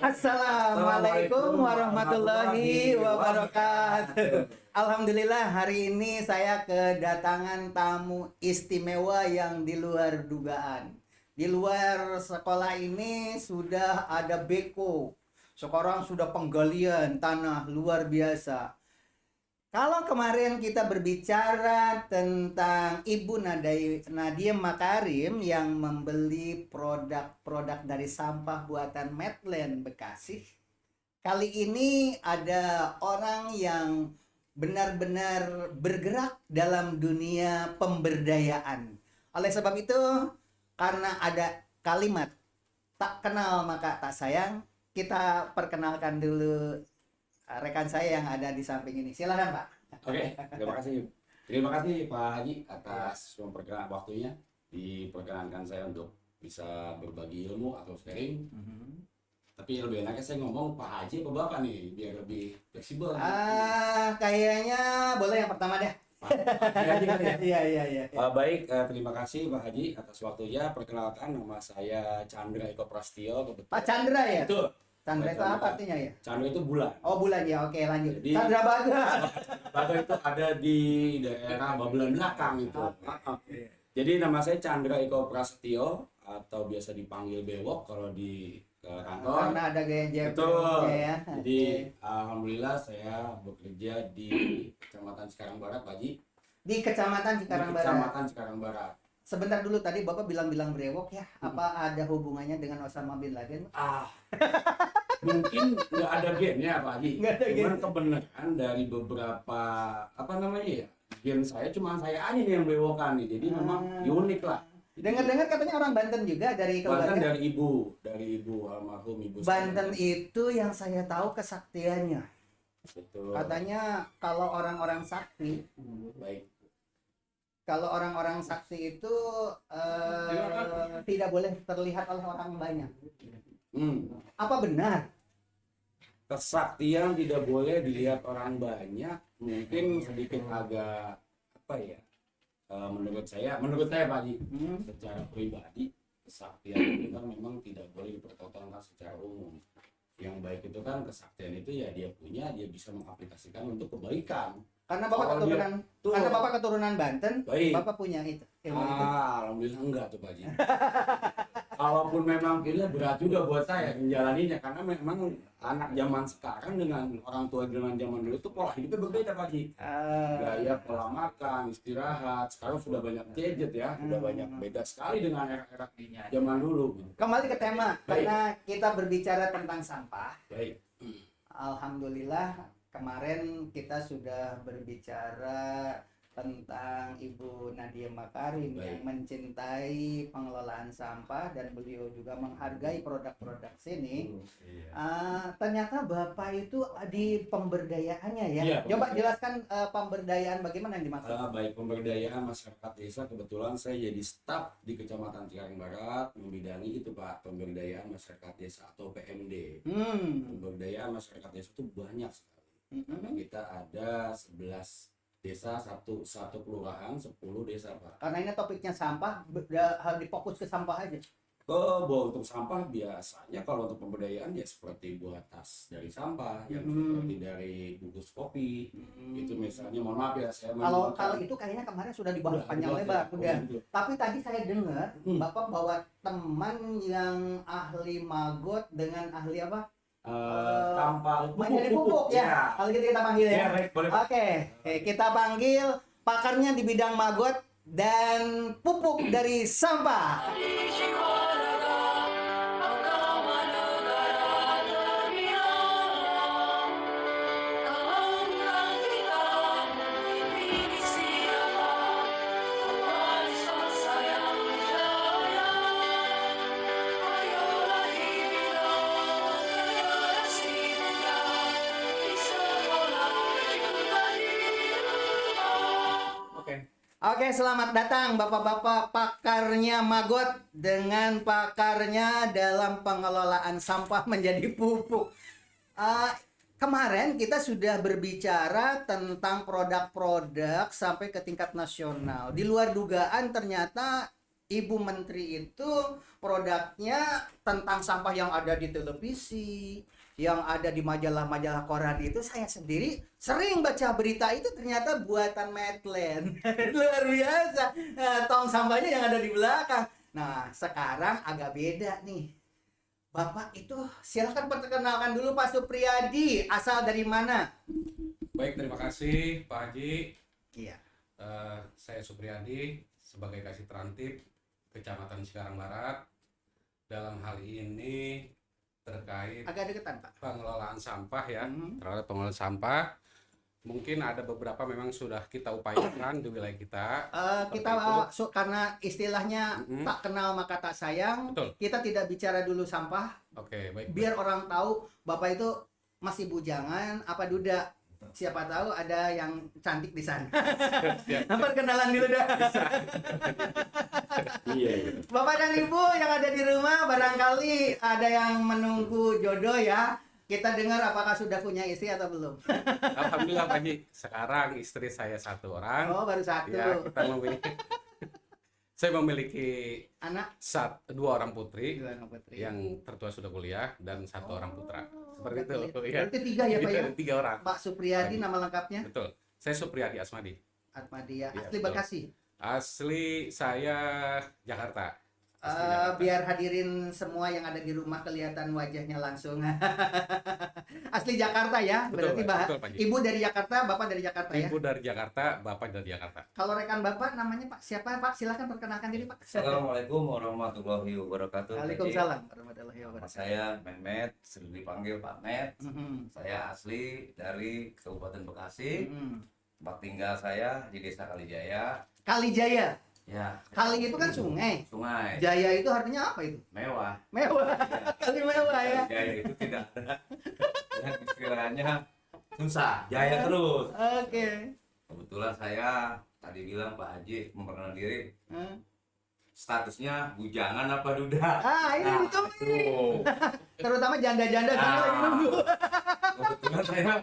Assalamualaikum warahmatullahi wabarakatuh. Alhamdulillah hari ini saya kedatangan tamu istimewa yang di luar dugaan. Di luar sekolah ini sudah ada beko. Sekarang sudah penggalian tanah luar biasa. Kalau kemarin kita berbicara tentang Ibu Nadia Makarim yang membeli produk-produk dari sampah buatan Medland Bekasi, kali ini ada orang yang benar-benar bergerak dalam dunia pemberdayaan. Oleh sebab itu, karena ada kalimat tak kenal maka tak sayang, kita perkenalkan dulu rekan saya yang ada di samping ini. Silakan Pak. Oke, terima kasih. Terima kasih Pak Haji atas memperkenalkan waktunya. Diperkenankan saya untuk bisa berbagi ilmu atau sharing. Tapi lebih enaknya saya ngomong Pak Haji apa Bapak nih, biar lebih fleksibel. Kayaknya boleh yang pertama deh. Pak Haji kali ya? Iya. Baik, terima kasih Pak Haji atas waktunya. Perkenalkan, nama saya Chandra Eko Prastio. Pak Chandra ya? Betul. Chandra itu apa artinya ya? Chandra itu bulan. Oh bulan ya, oke lanjut. Jadi, Chandra Baga. Baga itu ada di daerah Babelan belakang itu. Jadi nama saya Chandra Eko Prasetyo atau biasa dipanggil Bewok kalau di kantor. Karena ada gaya jab ya. Jadi alhamdulillah saya bekerja di Kecamatan Cikarang Barat, Pak Haji. Di Kecamatan Cikarang Barat. Kecamatan Cikarang Barat. Sebentar dulu, tadi Bapak bilang brewok ya. Apa ada hubungannya dengan Osama bin Laden? Mungkin nggak ada gennya Pak Haji. Nggak ada Cuman gen. kebenaran dari beberapa gen saya cuma saya aja nih yang bewokan nih. Jadi memang unik lah. Dengar-dengar katanya orang Banten juga dari Bahkan keluarga. dari ibu almarhum ibu Banten saya. itu yang saya tahu kesaktiannya. Betul. Katanya kalau orang-orang sakti, Baik. kalau orang-orang sakti itu tidak boleh terlihat oleh orang banyak. Apa benar? Kesaktian tidak boleh dilihat orang banyak, mungkin sedikit agak apa ya? Menurut saya Pak Haji, secara pribadi kesaktian itu kan memang tidak boleh dipertontonkan secara umum. Yang baik itu kan kesaktian itu ya dia punya, dia bisa mengaplikasikan untuk kebaikan. Karena Bapak keturunan Banten, Baik. Bapak punya itu. Alhamdulillah enggak tuh Pak Haji. Kalaupun memang ini berat juga buat saya menjalaninya, karena memang anak zaman sekarang dengan orang tua zaman dulu itu pola hidupnya berbeda Pak Haji. Gaya pola makan, istirahat, sekarang sudah banyak gadget ya, sudah banyak beda sekali dengan era-era zaman dulu. Kembali ke tema, Baik. karena kita berbicara tentang sampah. Baik. Alhamdulillah kemarin kita sudah berbicara tentang Ibu Nadia Makarim yang mencintai pengelolaan sampah dan beliau juga menghargai produk-produk sini. Ternyata Bapak itu di pemberdayaannya ya. Iya, Coba jelaskan pemberdayaan bagaimana yang dimaksud. Baik, pemberdayaan masyarakat desa, kebetulan saya jadi staf di Kecamatan Cikarang Barat membidangi itu Pak, pemberdayaan masyarakat desa atau PMD. Pemberdayaan masyarakat desa itu banyak sekali. Karena kita ada 11 desa, satu kelurahan, 10 desa Pak. Karena ini topiknya sampah, harus difokus ke sampah aja. Untuk sampah biasanya kalau untuk pemberdayaan ya seperti buat tas dari sampah, yang seperti dari bungkus kopi, itu misalnya, mohon maaf ya saya Kalau itu kayaknya kemarin sudah dibahas panjang lebar, udah. Tapi tadi saya dengar Bapak bawa teman yang ahli magot dengan ahli apa? sampah Menjadi pupuk ya. Kalau gitu kita panggil ya. Ya, baik, boleh. Oke, kita panggil pakarnya di bidang magot dan pupuk dari sampah. Oke, selamat datang Bapak-bapak pakarnya magot dengan pakarnya dalam pengelolaan sampah menjadi pupuk. Kemarin kita sudah berbicara tentang produk-produk sampai ke tingkat nasional. Di luar dugaan ternyata Ibu Menteri itu produknya tentang sampah yang ada di televisi, yang ada di majalah-majalah koran itu saya sendiri sering baca berita itu ternyata buatan Medland. Luar biasa. Nah, tong sampahnya yang ada di belakang. Nah, sekarang agak beda nih. Bapak itu silahkan perkenalkan dulu Pak Supriyadi, asal dari mana? Baik, terima kasih Pak Haji. Iya. Saya Supriyadi sebagai Kasih Trantip Kecamatan Cikarang Barat. Dalam hal ini terkait Agak deketan Pak. pengelolaan sampah ya, Hmm. terhadap pengelolaan sampah. Mungkin ada beberapa memang sudah kita upayakan di wilayah kita. Kita Seperti karena istilahnya Mm-mm. tak kenal maka tak sayang, Betul. kita tidak bicara dulu sampah, Oke, baik. biar orang tahu Bapak itu masih bujangan apa duda. Siapa tahu ada yang cantik di sana. Siap. Perkenalan dulu dah. Iya. Bapak dan Ibu yang ada di rumah barangkali ada yang menunggu jodoh ya. Kita dengar apakah sudah punya istri atau belum? Alhamdulillah Pak Haji, sekarang istri saya 1 orang. Oh, baru satu. Ya, kita memiliki saya memiliki Anak 2 orang putri. dua anak putri. Yang tertua sudah kuliah dan 1 orang putra. Seperti itu. Berarti 3 ya Pak ya? 3 orang. Pak Supriyadi nama lengkapnya? Betul. Saya Supriyadi Asmadi. Atmadia. Iya, Asli betul. Bekasi. Asli saya Jakarta. Asli Jakarta. Biar hadirin semua yang ada di rumah kelihatan wajahnya langsung. Asli Jakarta ya, Betul, berarti betul, Pak Haji. Ibu dari Jakarta, Bapak dari Jakarta ya. Ibu dari Jakarta, bapak dari Jakarta. Kalau rekan Bapak namanya Pak siapa Pak? Silahkan perkenalkan diri Pak. Assalamualaikum warahmatullahi wabarakatuh. Waalaikumsalam warahmatullahi Nama wabarakatuh. saya Mehmet, sering dipanggil Pak Met. Mhm. Saya asli dari Kabupaten Bekasi. Mhm. Tempat tinggal saya di Desa Kalijaya. Kalijaya. Ya, Kali itu kan sungai. sungai Jaya itu artinya apa itu? mewah. Mewah. Ya, Kali mewah ya. Jaya itu tidak ada. Yang istilahnya susah, jaya terus. Oke. Kebetulan saya tadi bilang Pak Haji memperkenalkan diri. Hah? Statusnya bujangan apa duda? Ini Nah, ditunggu. tuh. Terutama janda-janda sana lagi Nah. nunggu. Kebetulan saya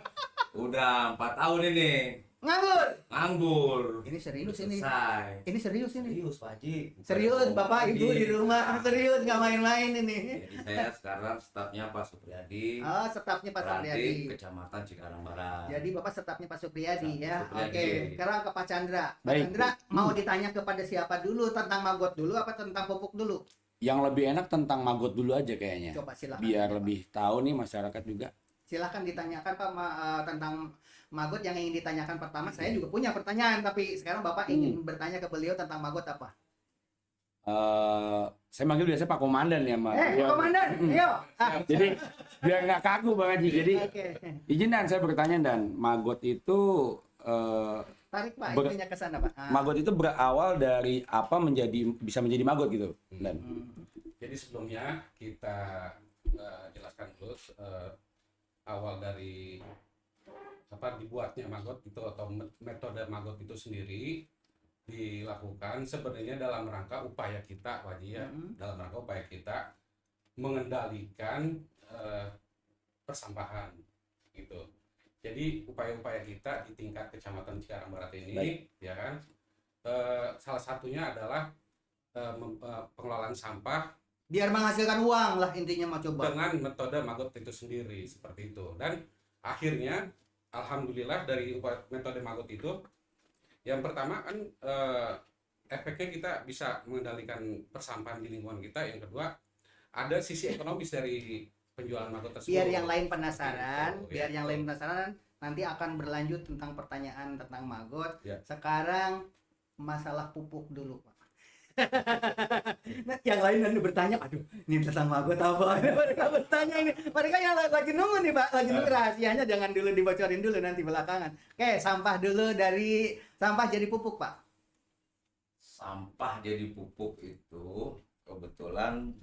udah 4 tahun ini Nganggur. nganggur. Ini serius ini. Selesai. Ini serius ini. Serius Pak Haji. Bukan Serius bohong, Bapak Pak Ibu Haji. di rumah. Serius nggak main-main ini. Jadi saya sekarang stafnya Pak Supriyadi. Oh, stafnya Pak Ranting, Supriyadi. Kecamatan Cikarang Barat. Jadi Bapak stafnya Pak Supriyadi ya. Supriyadi. Oke. Sekarang ke Pak Chandra. Pak Baik. Chandra mau ditanya kepada siapa dulu, tentang maggot dulu apa tentang pupuk dulu? Yang lebih enak tentang maggot dulu aja kayaknya. Coba silakan. Biar Pak. lebih tahu nih masyarakat juga. Silakan ditanyakan Pak tentang maggot yang ingin ditanyakan pertama. Saya juga punya pertanyaan tapi sekarang Bapak ingin bertanya ke beliau tentang maggot apa? Saya manggil biasanya Pak Komandan ya, Mas. Pak Komandan, ayo. Jadi biar nggak kaku Bang Haji. Jadi Oke. izin dan saya bertanya dan maggot itu Tarik Pak, Ber- itunya ke sana Pak. maggot itu berawal dari apa bisa menjadi maggot gitu. Dan Jadi sebelumnya kita jelaskan dulu awal dari dibuatnya maggot itu atau metode maggot itu sendiri dilakukan sebenarnya dalam rangka upaya kita Pak Haji ya, dalam rangka upaya kita mengendalikan persampahan gitu. Jadi upaya-upaya kita di tingkat Kecamatan Cikarang Barat ini Baik. ya kan salah satunya adalah pengelolaan sampah Biar menghasilkan uang lah intinya mau coba. dengan metode maggot itu sendiri seperti itu. Dan akhirnya alhamdulillah dari metode maggot itu yang pertama kan efeknya kita bisa mengendalikan persampahan di lingkungan kita. Yang kedua ada sisi ekonomis dari penjualan maggot tersebut. Biar yang lain penasaran, Gitu, biar ya, yang betul. lain penasaran nanti akan berlanjut tentang pertanyaan tentang maggot. Ya. Sekarang masalah pupuk dulu Pak. Nah, yang lain nanti bertanya, aduh, ini tentang maggot apa? Mereka bertanya ini, mereka yang lagi nunggu nih Pak, lagi nunggu rahasianya, jangan dulu dibocorin dulu nanti belakangan. Oke, sampah dulu dari sampah jadi pupuk Pak. Sampah jadi pupuk itu kebetulan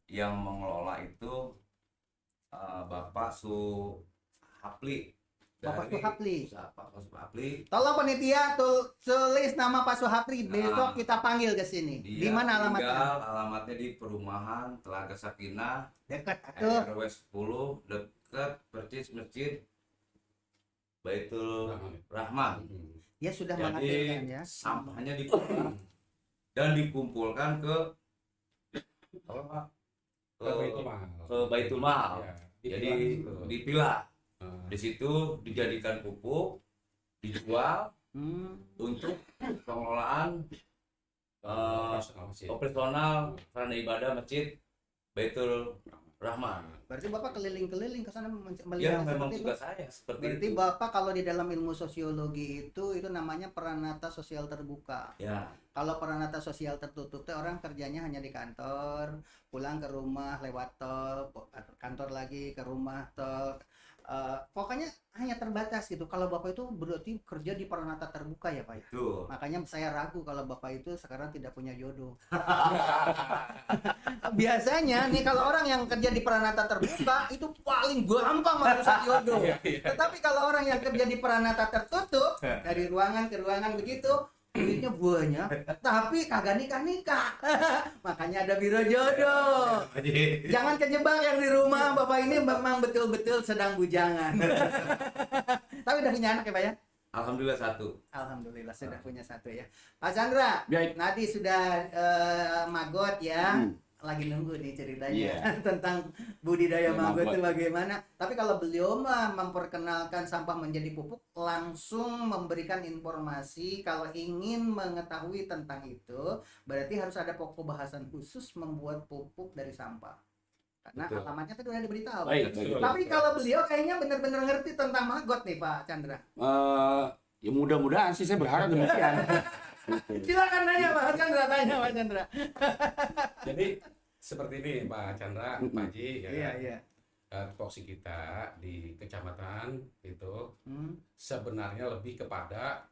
yang mengelola itu Bapak Suhapli. Bapak Dari Suhapli. Bapak Suhapli. Tolong panitia tulis nama Pak Suhapli, besok kita panggil ke sini. Di Dia mana alamatnya? tinggal alamatnya di perumahan Telaga Sakinah Dekat tuh. RW 10 dekat persis masjid Baitul Rahman. Hmm. Dia sudah Jadi menghasilkan ya. sampahnya dikumpulkan dan dikumpulkan ke apa Pak? Ke Baitul Mal. Ke Baitul Mal. Ya, Jadi itu. dipilah. Nah, Di situ dijadikan pupuk, dijual untuk pengelolaan operasional masjid. operasional sarana ibadah masjid Baitul Rahman. Berarti Bapak keliling-keliling ke sana Ya melihat memang seperti itu. tugas saya seperti Berarti itu. Bapak kalau di dalam ilmu sosiologi itu namanya peranata sosial terbuka. Ya, Kalau peranata sosial tertutup tuh orang kerjanya hanya di kantor, pulang ke rumah lewat tol, kantor lagi ke rumah tol. Pokoknya hanya terbatas gitu. Kalau Bapak itu berarti kerja di peranata terbuka ya Pak ya. tuh. Makanya saya ragu kalau Bapak itu sekarang tidak punya jodoh. Biasanya nih kalau orang yang kerja di peranata terbuka itu paling gampang merusak jodoh. Tetapi kalau orang yang kerja di peranata tertutup dari ruangan ke ruangan begitu, duitnya banyak, tapi kagak nikah-nikah. Makanya ada biro jodoh. Jangan kejebak yang di rumah, Bapak ini memang betul-betul sedang bujangan. Tapi udah punya anak ya Pak ya? Alhamdulillah satu. Alhamdulillah sudah punya satu ya. Pak Chandra, Baik. Nadi sudah magot ya. Lagi nunggu nih ceritanya tentang budidaya maggot itu bagaimana. Tapi kalau beliau mah memperkenalkan sampah menjadi pupuk, langsung memberikan informasi kalau ingin mengetahui tentang itu, berarti harus ada pokok bahasan khusus membuat pupuk dari sampah. Karena Betul. alamatnya tadi udah diberitahu. Baik. Tapi kalau beliau kayaknya benar-benar ngerti tentang maggot nih Pak Chandra. Ya mudah-mudahan sih, saya berharap demikian. Silakan nanya Pak Chandra, tanya Pak Chandra. Jadi seperti ini Pak Chandra, Pak Haji, ya. Iya. Tupoksi kita di kecamatan itu Hmm. sebenarnya lebih kepada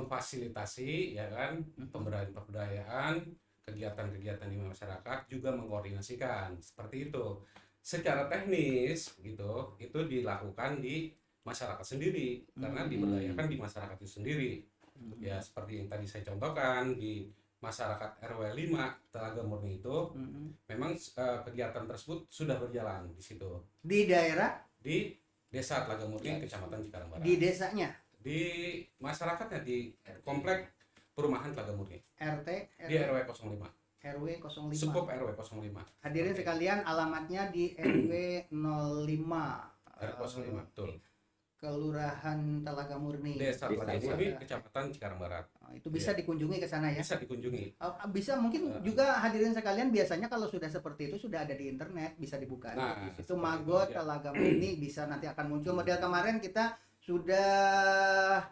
memfasilitasi ya kan pemberdayaan kegiatan-kegiatan di masyarakat, juga mengkoordinasikan seperti itu. Secara teknis gitu itu dilakukan di masyarakat sendiri karena diberdayakan di masyarakat itu sendiri. Ya seperti yang tadi saya contohkan di masyarakat RW 5 Telaga Murni itu memang kegiatan tersebut sudah berjalan di situ Di daerah, di Desa Telaga Murni, Kecamatan Cikarang Barat. di desanya, Di masyarakatnya di komplek perumahan Telaga Murni. RT, Di RW 05. RW 05. Sukup RW 05. Hadirin Oke. sekalian, alamatnya di RW 05. RW 05 betul. Kelurahan Telaga Murni. Desa Telaga Desa. Murni, Kecamatan Cikarang Barat. Itu bisa dikunjungi ke sana ya. Bisa dikunjungi. Bisa mungkin juga hadirin sekalian, biasanya kalau sudah seperti itu sudah ada di internet, bisa dibuka. Nah, Itu seperti maggot itu, ya. Telaga Murni bisa nanti akan muncul. Model kemarin kita sudah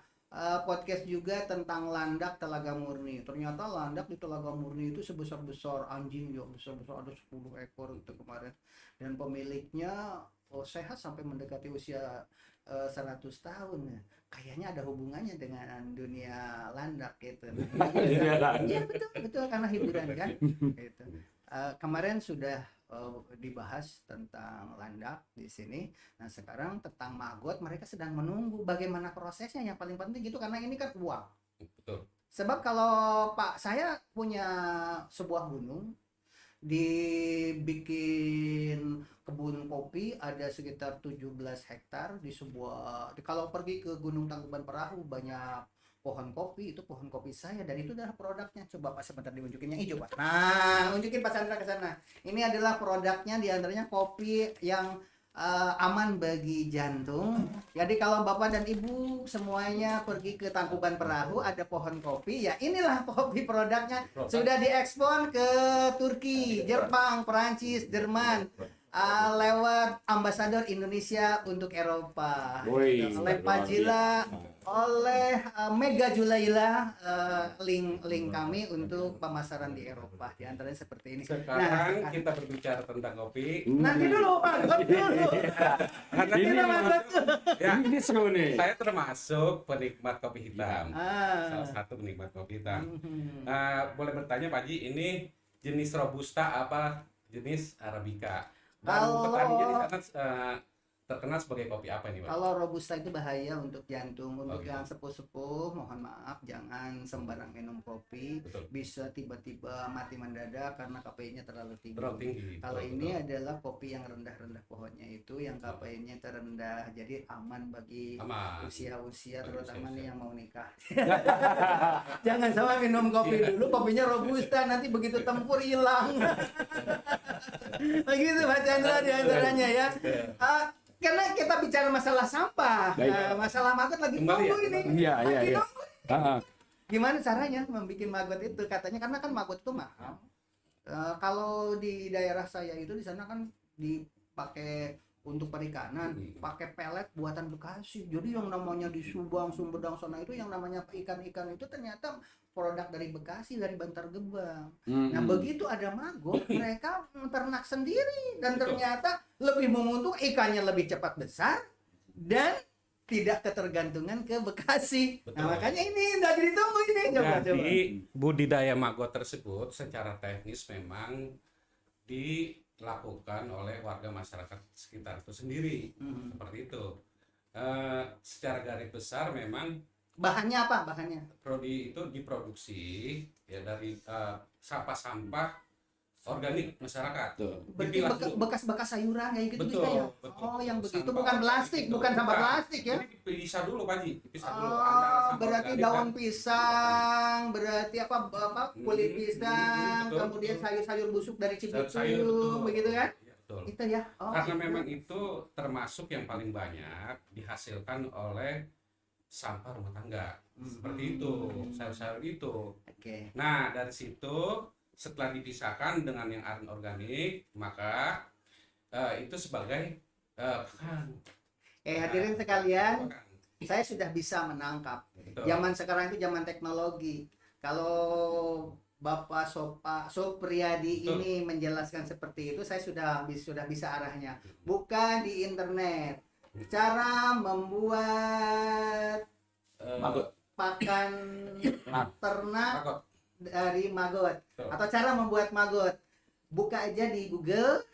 podcast juga tentang landak Telaga Murni. Ternyata landak di Telaga Murni itu sebesar-besar anjing ya, besar-besar, ada 10 ekor itu kemarin. Dan pemiliknya sehat sampai mendekati usia 100 tahun ya. Kayaknya ada hubungannya dengan dunia landak gitu. Iya betul karena hiburan kan. Gitu. Kemarin sudah dibahas tentang landak di sini. Nah sekarang tentang maggot, mereka sedang menunggu bagaimana prosesnya, yang paling penting gitu karena ini kan uang. Betul. Sebab kalau Pak saya punya sebuah gunung, dibikin kebun kopi ada sekitar 17 hektar di kalau pergi ke Gunung Tangkuban Perahu banyak pohon kopi, itu pohon kopi saya dan itu adalah produknya. Coba Pak sebentar diunjukin yang hijau Pak. Nah, unjukin Pak Chandra ke sana. Ini adalah produknya, diantaranya kopi yang aman bagi jantung. Jadi kalau Bapak dan Ibu semuanya pergi ke Tangkuban Perahu ada pohon kopi, ya inilah kopi produknya. Sudah diekspor ke Turki, Jepang, Perancis, Jerman. Lewat ambasador Indonesia untuk Eropa. Woi, Oleh Pak Jila, oleh Mega Julaila, link kami untuk pemasaran di Eropa. Di antaranya seperti ini. Sekarang kita berbicara tentang kopi. Nanti dulu Pak, dulu. Karena Ini Kita masuk. ya, Ini seru nih. saya termasuk penikmat kopi hitam. Salah Ah. satu penikmat kopi hitam. Mhm. Boleh bertanya Pak Haji, ini jenis robusta apa jenis arabica? Dan Kalau- petaninya di sana terkenal sebagai kopi apa nih Pak? Kalau robusta itu bahaya untuk jantung. Untuk gitu. yang sepuh-sepuh, mohon maaf, jangan sembarang minum kopi. Betul. Bisa tiba-tiba mati mendadak karena kafeinnya terlalu tinggi. Terlalu tinggi. Kalau Betul, ini betul. adalah kopi yang rendah-rendah pohonnya itu, yang kafeinnya terendah, jadi aman bagi Aman. usia-usia, Bagi terutama usia-usia. nih yang mau nikah. Jangan sama minum kopi dulu, kopinya robusta, nanti begitu tempur hilang. Begitu Pak Chandra diantaranya ya. Karena kita bicara masalah sampah, Baik. masalah maggot lagi Kembali nunggu ya? ini. Iya, Lagi iya, iya. nunggu. Ah, Gimana caranya membuat maggot itu? Katanya karena kan maggot itu mahal. Kalau di daerah saya itu di sana kan dipakai untuk perikanan, pakai pelet buatan Bekasi. Jadi yang namanya di Subang, Sumedang sana itu yang namanya ikan-ikan itu ternyata produk dari Bekasi, dari Bantar Gebang. Nah, begitu ada maggot, mereka ternak sendiri dan Betul. ternyata lebih menguntungkan, ikannya lebih cepat besar dan tidak ketergantungan ke Bekasi. Betul. Nah, makanya ini udah ditunggu ini. Coba. Jadi budidaya maggot tersebut secara teknis memang dilakukan oleh warga masyarakat sekitar itu sendiri, seperti itu. Secara garis besar memang Bahannya apa? Bahannya? prodi itu diproduksi ya dari sampah-sampah organik masyarakat. Betul. Berarti Dipilah dulu. bekas-bekas sayuran kayak gitu Betul, bisa ya? betul. Oh, yang begitu Sampah bukan organik plastik, itu. bukan sampah Bukan. plastik ya? Jadi dipisah dulu Pak Ji, dipisah dulu Oh, antara sampah berarti organik daun dan- pisang, berarti apa kulit pisang, betul, kemudian betul. sayur-sayur busuk dari Sayur, Cibitung, betul. begitu kan? Iya, betul. Itu ya. Oh, Karena itu. memang itu termasuk yang paling banyak dihasilkan oleh sampah rumah tangga. Seperti itu, sayur-sayur itu. Oke. Nah, dari situ setelah dipisahkan dengan yang organik, maka itu sebagai pakan. Hadirin sekalian, Pakan. saya sudah bisa menangkap. Betul. Zaman sekarang itu zaman teknologi. Kalau Bapak Sopriyadi Betul. ini menjelaskan seperti itu, saya sudah bisa arahnya. Bukan di internet. Cara membuat Maggot. pakan ternak Maggot. dari maggot Betul. atau cara membuat maggot. Buka aja di Google,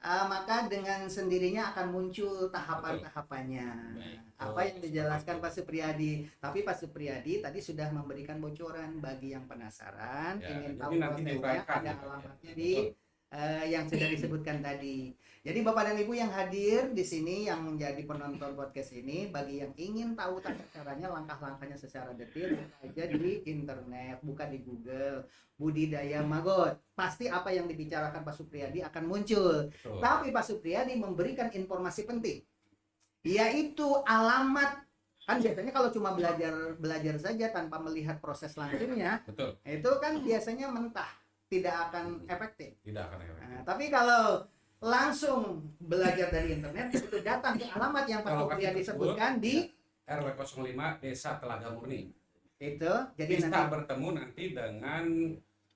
maka dengan sendirinya akan muncul tahapan-tahapannya. Baik. Apa yang dijelaskan Pak Supriyadi. Tapi Pak Supriyadi tadi sudah memberikan bocoran bagi yang penasaran, Ya, ingin jadi tahu nanti prosesnya, diuraikan ada ya, Pak, ya. alamatnya di yang sudah disebutkan tadi. Jadi Bapak dan Ibu yang hadir di sini, yang menjadi penonton podcast ini, bagi yang ingin tahu tata caranya, langkah-langkahnya secara detail, buka aja di internet, buka di Google, budidaya maggot. Pasti apa yang dibicarakan Pak Supriyadi akan muncul. Betul. Tapi Pak Supriyadi memberikan informasi penting, yaitu alamat. Kan biasanya kalau cuma belajar saja tanpa melihat proses langsungnya, Betul. itu kan biasanya mentah, tidak akan efektif. Tidak akan efektif. Nah, tapi kalau langsung belajar dari internet, itu datang ke alamat yang Pak Kalau Supriyadi kaki sebutkan di RW 05 Desa Telaga Murni. itu. Jadi Bisa nanti bertemu nanti dengan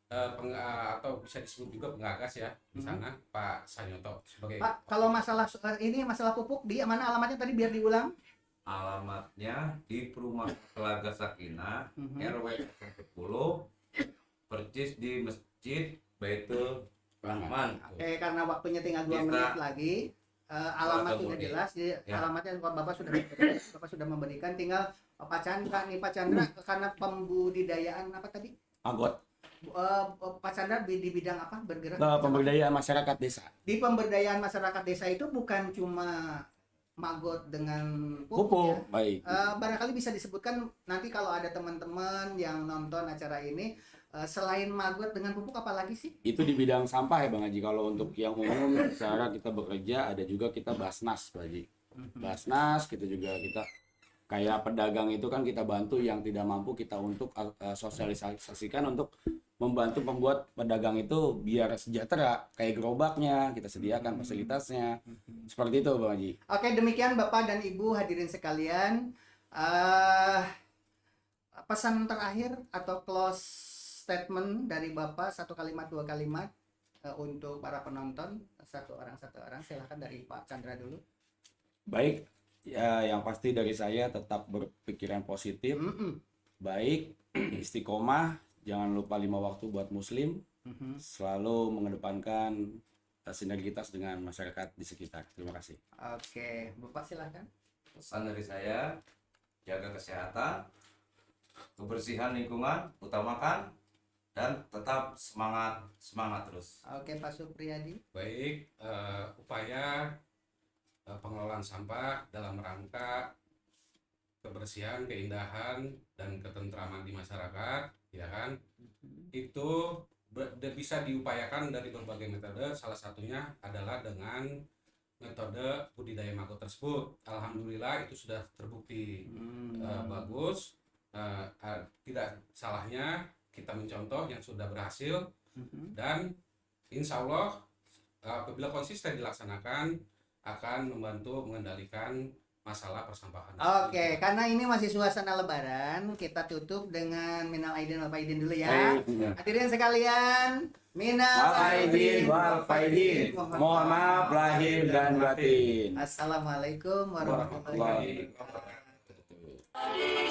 atau bisa disebut juga pengagas ya di sana Pak Sanyoto sebagai Pak, kalau masalah ini masalah pupuk di mana alamatnya tadi biar diulang? Alamatnya di Perumahan Telaga Sakinah, RW 10, persis di Masjid Baitul Rahman. Karena waktunya tinggal 2 Kita- menit lagi. Alamat Telaga sudah Murni. jelas, jadi Ya. alamatnya Bapak sudah memberikan, tinggal Pak Chandra nih, Pak Chandra karena pembudidayaan apa tadi? Maggot. Pak Chandra di bidang apa bergerak? Pemberdayaan masyarakat desa. Di pemberdayaan masyarakat desa itu bukan cuma maggot dengan pupuk ya. Pupuk. Baik. Barangkali bisa disebutkan nanti kalau ada teman-teman yang nonton acara ini, selain maggot dengan pupuk apa lagi sih? Itu di bidang sampah ya Bang Haji. Kalau untuk yang umum cara kita bekerja, ada juga kita Basnas Pak Haji. Basnas kita juga kita kayak pedagang itu kan kita bantu yang tidak mampu, kita untuk sosialisasikan untuk membantu membuat pedagang itu biar sejahtera, kayak gerobaknya kita sediakan fasilitasnya seperti itu Bang Haji. Oke, demikian Bapak dan Ibu hadirin sekalian. Pesan terakhir atau close statement dari Bapak, 1 kalimat 2 kalimat untuk para penonton, satu orang silahkan dari Pak Chandra dulu. Baik, ya yang pasti dari saya tetap berpikiran positif, baik, istiqomah, jangan lupa 5 waktu buat muslim, selalu mengedepankan sinergitas dengan masyarakat di sekitar. Terima kasih. Oke, Bapak silakan. Pesan dari saya, jaga kesehatan, kebersihan lingkungan, utamakan, dan tetap semangat terus. Oke, Pak Supriyadi. Baik, upaya pengelolaan sampah dalam rangka kebersihan, keindahan, dan ketentraman di masyarakat, ya kan? Itu bisa diupayakan dari berbagai metode. Salah satunya adalah dengan metode budidaya maggot tersebut. Alhamdulillah itu sudah terbukti bagus. Tidak salahnya kita mencontoh yang sudah berhasil, dan insya Allah apabila konsisten dilaksanakan akan membantu mengendalikan masalah persampahan. Oke, karena ini masih suasana lebaran, kita tutup dengan minal aidin wal faidin dulu ya. Baik. Hadirin sekalian, minal Aidin wal faidin. Mohon maaf lahir dan batin. Assalamualaikum warahmatullahi Warahmatullahi wabarakatuh.